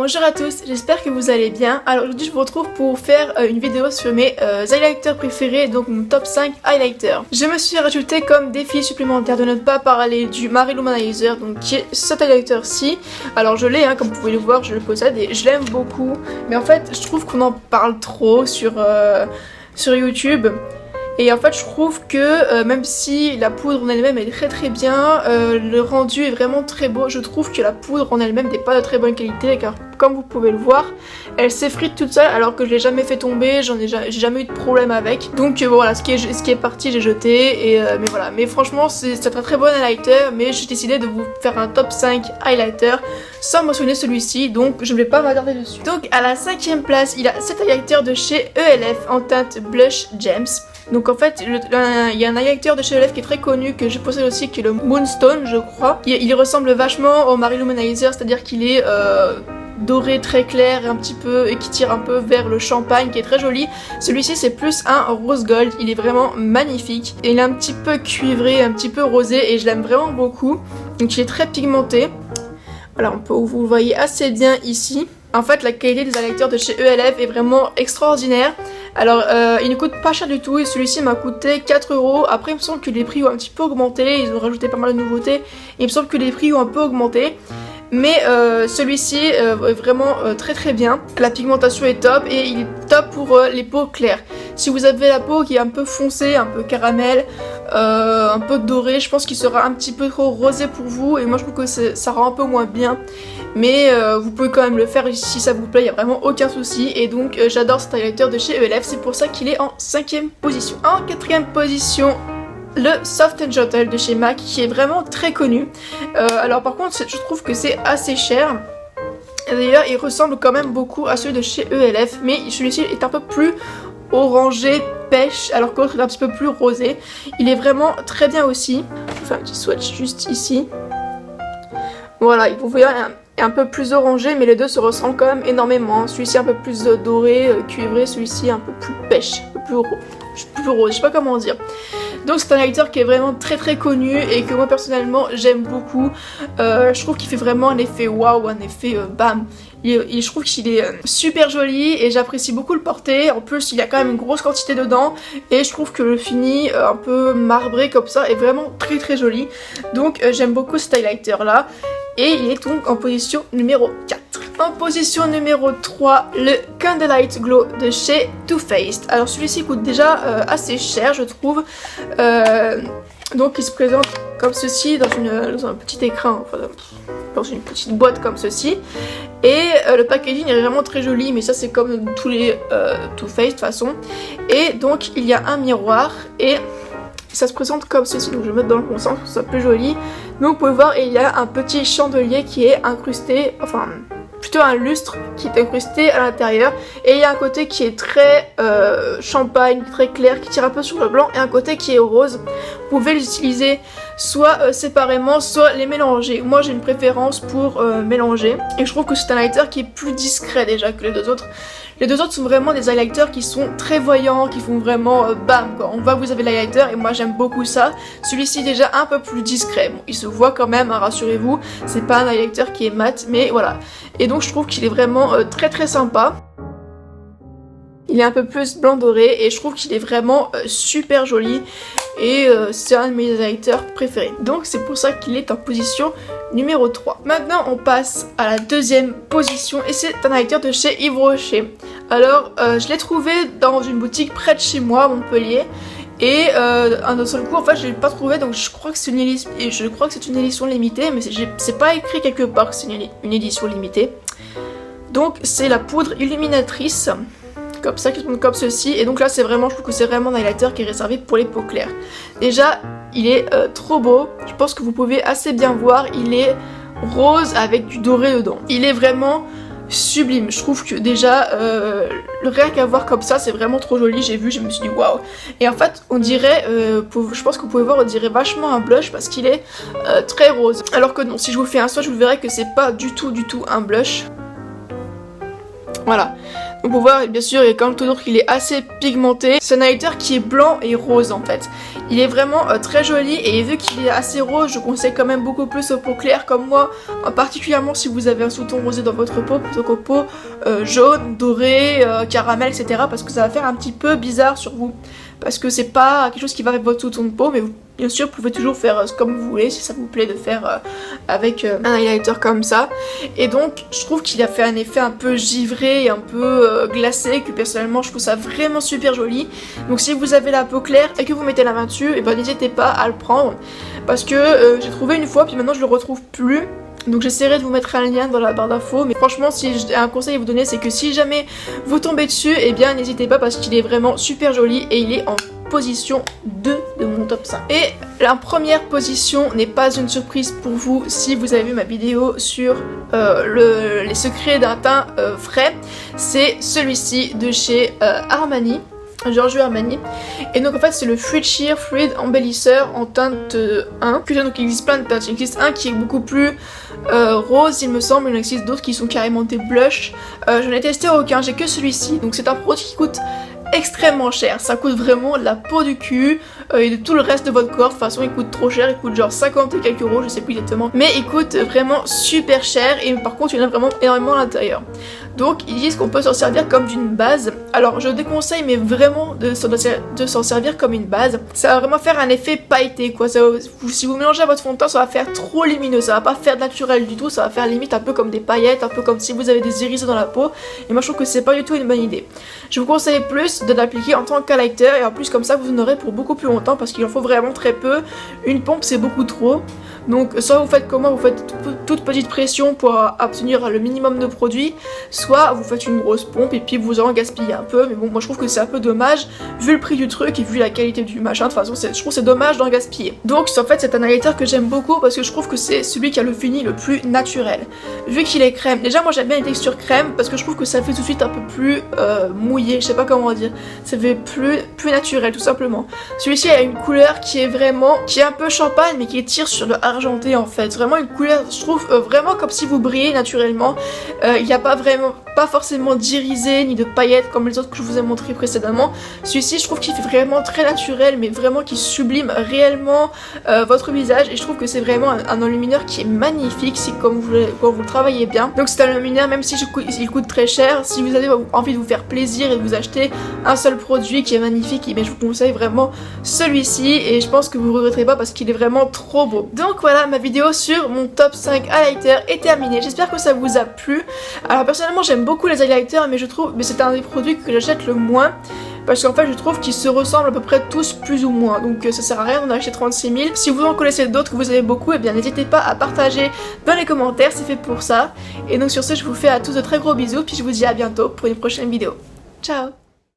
Bonjour à tous, j'espère que vous allez bien. Alors aujourd'hui je vous retrouve pour faire une vidéo sur mes highlighters préférés, donc mon top 5 highlighters. Je me suis rajouté comme défi supplémentaire de ne pas parler du Mary Lou Manizer, donc qui est cet highlighter-ci. Alors je l'ai, comme vous pouvez le voir, je le possède et je l'aime beaucoup. Mais en fait je trouve qu'on en parle trop sur YouTube. Et en fait je trouve que même si la poudre en elle-même est très bien, le rendu est vraiment très beau. Je trouve que la poudre en elle-même n'est pas de très bonne qualité car comme vous pouvez le voir, elle s'effrite toute seule alors que je l'ai jamais fait tomber, j'ai jamais eu de problème avec. Donc voilà, ce qui est parti j'ai jeté mais voilà. Mais franchement c'est un très bon highlighter, mais j'ai décidé de vous faire un top 5 highlighter sans mentionner celui-ci, donc je ne vais pas m'attarder dessus. Donc à la 5ème place, il y a cet highlighter de chez ELF en teinte Blush Gems. Donc en fait, il y a un highlighter de chez ELF qui est très connu, que je possède aussi, qui est le Moonstone, je crois. Il ressemble vachement au Mary Lou Manizer, c'est-à-dire qu'il est doré très clair un petit peu et qui tire un peu vers le champagne, qui est très joli. Celui-ci c'est plus un rose gold, il est vraiment magnifique. Et il est un petit peu cuivré, un petit peu rosé et je l'aime vraiment beaucoup. Donc il est très pigmenté. Voilà, vous le voyez assez bien ici. En fait, la qualité des highlighters de chez ELF est vraiment extraordinaire. Alors, il ne coûte pas cher du tout et celui-ci m'a coûté 4 €. Après, il me semble que les prix ont un petit peu augmenté, ils ont rajouté pas mal de nouveautés. Et il me semble que les prix ont un peu augmenté. Mais celui-ci est vraiment très bien. La pigmentation est top et il est top pour les peaux claires. Si vous avez la peau qui est un peu foncée, un peu caramel, un peu dorée, je pense qu'il sera un petit peu trop rosé pour vous. Et moi je trouve que ça rend un peu moins bien. Mais vous pouvez quand même le faire si ça vous plaît, il n'y a vraiment aucun souci. Et donc j'adore cet highlighter de chez ELF, c'est pour ça qu'il est en 5ème position. En 4ème position, le Soft & Gentle de chez MAC, qui est vraiment très connu. Alors par contre je trouve que c'est assez cher. D'ailleurs il ressemble quand même beaucoup à celui de chez ELF, mais celui-ci est un peu plus orangé, pêche, alors que l'autre est un petit peu plus rosé. Il est vraiment très bien aussi. Je vais faire un petit swatch juste ici. Voilà, vous voyez un peu plus orangé, mais les deux se ressemblent quand même énormément. Celui-ci un peu plus doré, cuivré, celui-ci un peu plus pêche, un peu plus rose, je sais pas comment dire. Donc c'est un highlighter qui est vraiment très connu et que moi personnellement j'aime beaucoup. Je trouve qu'il fait vraiment un effet waouh, un effet bam. Je trouve qu'il est super joli et j'apprécie beaucoup le porter. En plus il y a quand même une grosse quantité dedans et je trouve que le fini un peu marbré comme ça est vraiment très joli. Donc j'aime beaucoup cet highlighter là. Et il est donc en position numéro 4. En position numéro 3, le Candlelight Glow de chez Too Faced. Alors celui-ci coûte déjà assez cher je trouve. Donc il se présente comme ceci dans un petit écran, enfin, dans une petite boîte comme ceci. Et le packaging est vraiment très joli, mais ça c'est comme tous les Too Faced de toute façon. Et donc il y a un miroir et ça se présente comme ceci, donc je vais mettre dans le bon sens pour que ce soit plus joli. Donc vous pouvez voir, il y a un petit chandelier qui est incrusté, enfin plutôt un lustre qui est incrusté à l'intérieur. Et il y a un côté qui est très champagne, très clair, qui tire un peu sur le blanc, et un côté qui est rose. Vous pouvez les utiliser soit séparément, soit les mélanger. Moi j'ai une préférence pour mélanger, et je trouve que c'est un highlighter qui est plus discret déjà que les deux autres. Les deux autres sont vraiment des highlighters qui sont très voyants, qui font vraiment bam quoi. On voit que vous avez l'highlighter et moi j'aime beaucoup ça. Celui-ci déjà un peu plus discret. Bon, il se voit quand même, rassurez-vous. C'est pas un highlighter qui est mat, mais voilà. Et donc je trouve qu'il est vraiment très sympa. Il est un peu plus blanc doré et je trouve qu'il est vraiment super joli. Et c'est un de mes highlighters préférés. Donc c'est pour ça qu'il est en position numéro 3. Maintenant on passe à la 2ème position et c'est un highlighter de chez Yves Rocher. Alors je l'ai trouvé dans une boutique près de chez moi à Montpellier. Et d'un seul coup en fait je l'ai pas trouvé, donc je crois que c'est une édition limitée, mais c'est pas écrit quelque part que c'est une édition limitée. Donc c'est la poudre illuminatrice, comme ça, qui se montre comme ceci. Et donc là c'est vraiment, je trouve que c'est vraiment un highlighter qui est réservé pour les peaux claires. Déjà il est trop beau, je pense que vous pouvez assez bien voir, il est rose avec du doré dedans. Il est vraiment sublime, je trouve que déjà rien qu'à voir comme ça c'est vraiment trop joli. J'ai vu, je me suis dit waouh. Et en fait on dirait, je pense que vous pouvez voir, on dirait vachement un blush parce qu'il est très rose. Alors que non, si je vous fais un swatch vous verrez que c'est pas du tout un blush. Voilà, On peut voir, bien sûr, et comme tout d'autre, il est assez pigmenté. C'est un highlighter qui est blanc et rose en fait. Il est vraiment très joli et vu qu'il est assez rose, je conseille quand même beaucoup plus aux peaux claires comme moi, particulièrement si vous avez un sous-ton rosé dans votre peau plutôt qu'aux peaux jaune, doré, caramel, etc. parce que ça va faire un petit peu bizarre sur vous. Parce que c'est pas quelque chose qui va avec votre sous-ton de peau, mais vous, bien sûr, vous pouvez toujours faire comme vous voulez, si ça vous plaît de faire avec un highlighter comme ça. Et donc, je trouve qu'il a fait un effet un peu givré et un peu glacé, que personnellement, je trouve ça vraiment super joli. Donc, si vous avez la peau claire et que vous mettez la main dessus, et ben n'hésitez pas à le prendre. Parce que j'ai trouvé une fois, puis maintenant je le retrouve plus. Donc j'essaierai de vous mettre un lien dans la barre d'infos, mais franchement si j'ai un conseil à vous donner, c'est que si jamais vous tombez dessus, eh bien n'hésitez pas parce qu'il est vraiment super joli et il est en position 2 de mon top 5. Et la première position n'est pas une surprise pour vous si vous avez vu ma vidéo sur les secrets d'un teint frais, c'est celui-ci de chez Armani. Giorgio Armani, et donc en fait c'est le Fruit Sheer Fluid Embellisseur en teinte 1, que donc il existe plein de teintes, il existe un qui est beaucoup plus rose il me semble, il en existe d'autres qui sont carrément des blushs, je n'ai testé aucun, j'ai que celui-ci, donc c'est un produit qui coûte extrêmement cher, ça coûte vraiment de la peau du cul et de tout le reste de votre corps. De toute façon il coûte trop cher, il coûte genre 50 et quelques euros, je sais plus exactement, mais il coûte vraiment super cher et par contre il y en a vraiment énormément à l'intérieur. Donc ils disent qu'on peut s'en servir comme d'une base. Alors je déconseille mais vraiment de s'en servir comme une base. Ça va vraiment faire un effet pailleté quoi. Si vous mélangez à votre fond de teint, ça va faire trop lumineux, ça va pas faire naturel du tout, ça va faire limite un peu comme des paillettes, un peu comme si vous avez des iris dans la peau. Et moi je trouve que c'est pas du tout une bonne idée. Je vous conseille plus de l'appliquer en tant qu'highlighter et en plus comme ça vous en aurez pour beaucoup plus longtemps parce qu'il en faut vraiment très peu. Une pompe c'est beaucoup trop. Donc soit vous faites comment, vous faites toute petite pression pour obtenir le minimum de produits, soit vous faites une grosse pompe et puis vous en gaspillez un peu, mais bon moi je trouve que c'est un peu dommage vu le prix du truc et vu la qualité du machin, de toute façon je trouve que c'est dommage d'en gaspiller. Donc en fait c'est un highlighter que j'aime beaucoup parce que je trouve que c'est celui qui a le fini le plus naturel. Vu qu'il est crème, déjà moi j'aime bien les textures crème parce que je trouve que ça fait tout de suite un peu plus mouillé, je sais pas comment dire, ça fait plus naturel tout simplement. Celui-ci a une couleur qui est un peu champagne mais qui tire sur le argenté en fait, vraiment une couleur je trouve vraiment comme si vous brillez naturellement, il n'y a pas forcément d'irisé ni de paillettes comme les autres que je vous ai montré précédemment. Celui-ci je trouve qu'il fait vraiment très naturel mais vraiment qui sublime réellement votre visage et je trouve que c'est vraiment un enlumineur qui est magnifique si quand vous le travaillez bien. Donc c'est un enlumineur même si il coûte très cher, si vous avez envie de vous faire plaisir et de vous acheter un seul produit qui est magnifique, mais je vous conseille vraiment celui-ci et je pense que vous ne regretterez pas parce qu'il est vraiment trop beau. Donc voilà, ma vidéo sur mon top 5 highlighter est terminée, j'espère que ça vous a plu. Alors personnellement j'aime beaucoup les highlighters mais c'est un des produits que j'achète le moins parce qu'en fait je trouve qu'ils se ressemblent à peu près tous plus ou moins, donc ça sert à rien d'en acheter 36 000. Si vous en connaissez d'autres que vous avez beaucoup, et bien n'hésitez pas à partager dans les commentaires, c'est fait pour ça. Et donc sur ce je vous fais à tous de très gros bisous puis je vous dis à bientôt pour une prochaine vidéo. Ciao.